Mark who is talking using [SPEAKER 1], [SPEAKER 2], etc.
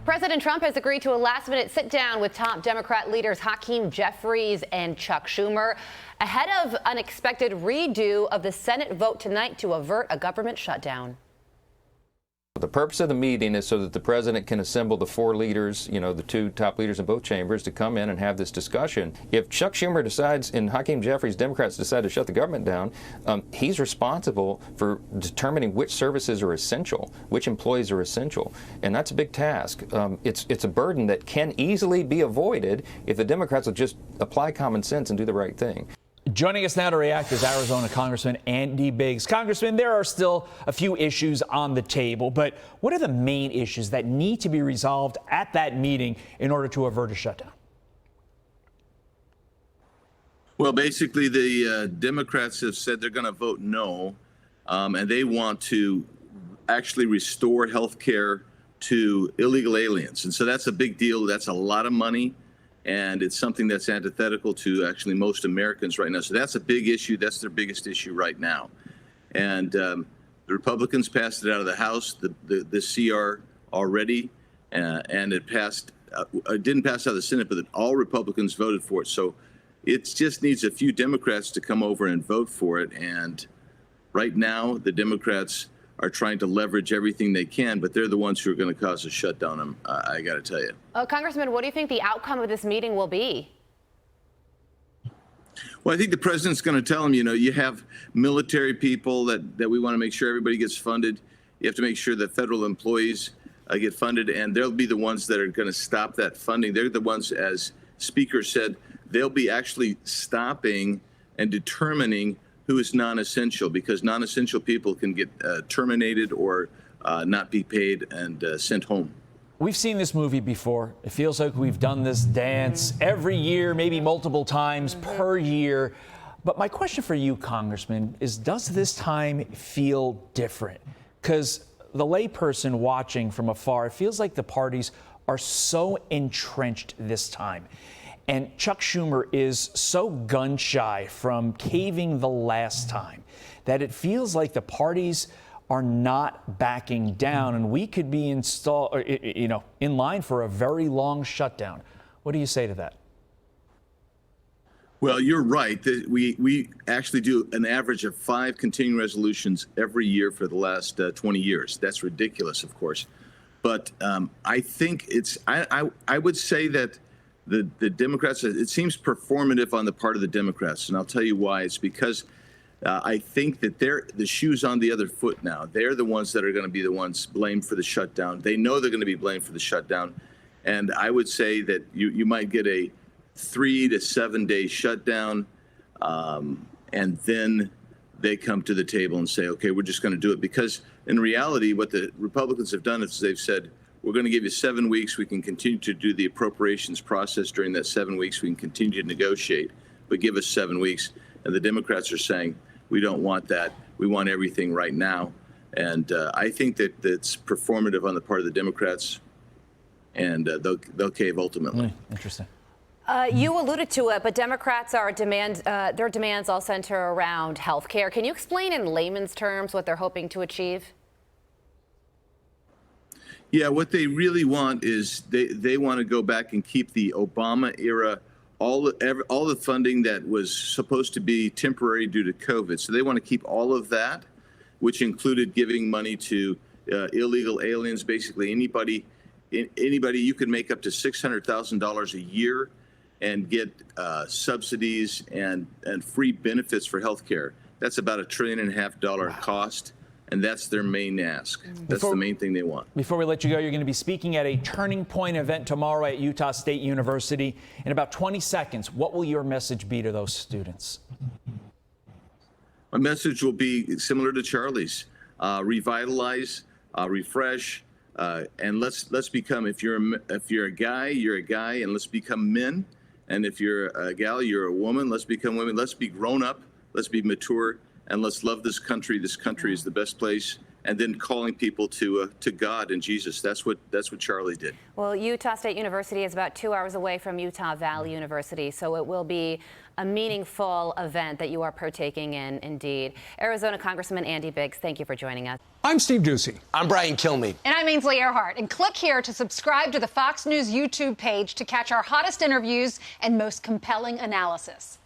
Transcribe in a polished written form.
[SPEAKER 1] President Trump has agreed to a last-minute sit-down with top Democrat leaders Hakeem Jeffries and Chuck Schumer ahead of unexpected redo of the Senate vote tonight to avert a government shutdown.
[SPEAKER 2] The purpose of the meeting is so that the president can assemble the four leaders, the two top leaders in both chambers, to come in and have this discussion. If Chuck Schumer decides and Hakeem Jeffries, Democrats, decide to shut the government down, he's responsible for determining which services are essential, which employees are essential. And that's a big task. It's a burden that can easily be avoided if the Democrats will just apply common sense and do the right thing.
[SPEAKER 3] Joining us now to react is Arizona Congressman Andy Biggs. Congressman, there are still a few issues on the table, but what are the main issues that need to be resolved at that meeting in order to avert a shutdown?
[SPEAKER 4] Well, basically, the Democrats have said they're going to vote no, and they want to actually restore health care to illegal aliens. And so that's a big deal. That's a lot of money. And it's something that's antithetical to actually most Americans right now. So that's a big issue. That's their biggest issue right now. And the Republicans passed it out of the House, the CR already, and it passed. It didn't pass out of the Senate, but all Republicans voted for it. So it just needs a few Democrats to come over and vote for it. And right now, the Democrats are trying to leverage everything they can, but they're the ones who are going to cause a shutdown, I got to tell you.
[SPEAKER 1] Congressman, what do you think the outcome of this meeting will be?
[SPEAKER 4] Well, I think the president's going to tell them, you have military people that we want to make sure everybody gets funded. You have to make sure that federal employees get funded, and they'll be the ones that are going to stop that funding. They're the ones, as Speaker said, they'll be actually stopping and determining who is non-essential, because non-essential people can get terminated or not be paid and sent home.
[SPEAKER 3] We've seen this movie before. It feels like we've done this dance every year, maybe multiple times per year. But my question for you, Congressman, is does this time feel different? Because the layperson watching from afar, it feels like the parties are so entrenched this time. And Chuck Schumer is so gun-shy from caving the last time that it feels like the parties are not backing down, and we could be in line for a very long shutdown. What do you say to that?
[SPEAKER 4] Well, you're right. We actually do an average of 5 continuing resolutions every year for the last 20 years. That's ridiculous, of course. But I think I would say that the Democrats, it seems performative on the part of the Democrats, and I'll tell you why. It's because I think that the shoe's on the other foot now. They're the ones that are going to be the ones blamed for the shutdown. They know they're going to be blamed for the shutdown, and I would say that you might get a 3 to 7 day shutdown, and then they come to the table and say, okay, we're just going to do it. Because in reality, what the Republicans have done is they've said, we're going to give you 7 weeks. We can continue to do the appropriations process during that 7 weeks. We can continue to negotiate, but give us 7 weeks. And the Democrats are saying, we don't want that. We want everything right now. And I think that it's performative on the part of the Democrats, and they'll cave ultimately.
[SPEAKER 3] Interesting.
[SPEAKER 1] You alluded to it, but Democrats their demands all center around health care. Can you explain in layman's terms what they're hoping to achieve?
[SPEAKER 4] Yeah, what they really want is they want to go back and keep the Obama era, all the funding that was supposed to be temporary due to COVID. So they want to keep all of that, which included giving money to illegal aliens, basically anybody you could make up to $600,000 a year and get subsidies and free benefits for health care. That's about $1.5 trillion cost. And that's their main ask. That's the main thing they want.
[SPEAKER 3] Before we let you go, you're going to be speaking at a Turning Point event tomorrow at Utah State University. In about 20 seconds, what will your message be to those students?
[SPEAKER 4] My message will be similar to Charlie's. Revitalize, refresh, and let's become, if you're a guy, you're a guy, and let's become men. And if you're a gal, you're a woman, let's become women. Let's be grown up, let's be mature, and let's love this country. This country is the best place. And then calling people to God and Jesus. That's what Charlie did.
[SPEAKER 1] Well, Utah State University is about 2 hours away from Utah Valley University, so it will be a meaningful event that you are partaking in, indeed. Arizona Congressman Andy Biggs, thank you for joining us.
[SPEAKER 5] I'm Steve Doocy.
[SPEAKER 6] I'm Brian Kilmeade.
[SPEAKER 7] And I'm Ainsley Earhart. And click here to subscribe to the Fox News YouTube page to catch our hottest interviews and most compelling analysis.